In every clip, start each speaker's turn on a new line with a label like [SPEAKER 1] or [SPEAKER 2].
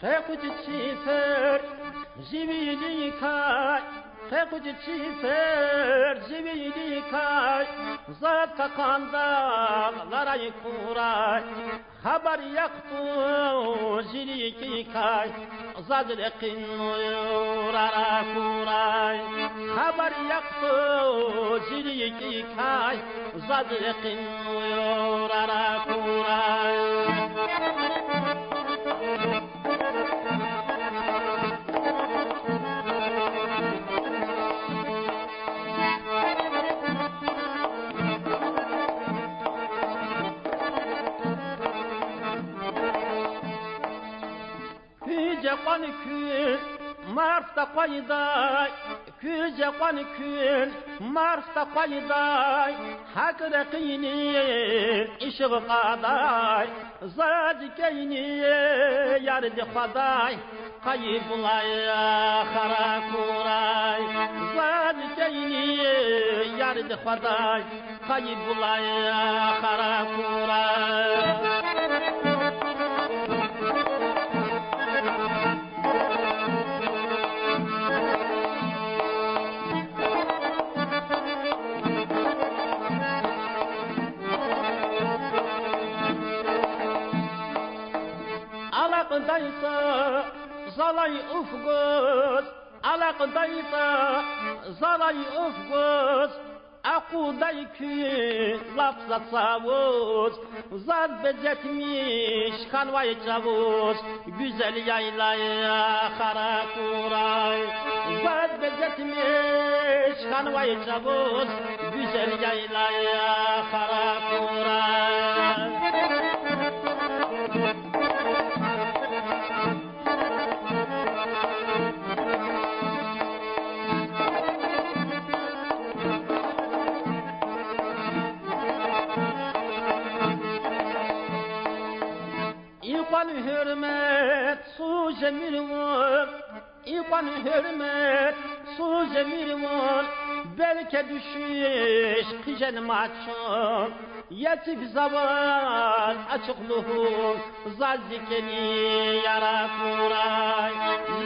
[SPEAKER 1] Tekuci çifer, zivili kay, tekuci çifer, zivili kay, zat kakanda kuray, haber yaktı ziliki kay, zat rekin uyurara kuray, haber yaktı ziliki kay, zat rekin uyurara kuray. Küce kan kül, Mars'ta payday, küce kan kül, Mars'ta payday, hak rekini işığı qaday, zadikeyni yardı qaday, kayıbulay xara kuray, zadikeyni yardı qaday, kayıbulay xara kuray. Alaqdaysa zalay ufguz, alaqdaysa zalay ufguz, aquday ki lafzat savuz, zat bezetmiş kanvay çavuz, güzel yaylaya xara kuray, zat bezetmiş kanvay çavuz, güzel yaylaya xara kuray. İkbal hürmet su zemirun, İkbal hürmet su zemirun, belki düşüş kıcen maçın, yetif zaman açıkluğun, zaldikeni yara kuray,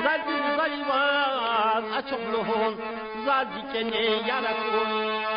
[SPEAKER 1] zaldik zayvan açıkluğun, zaldikeni yara kuray.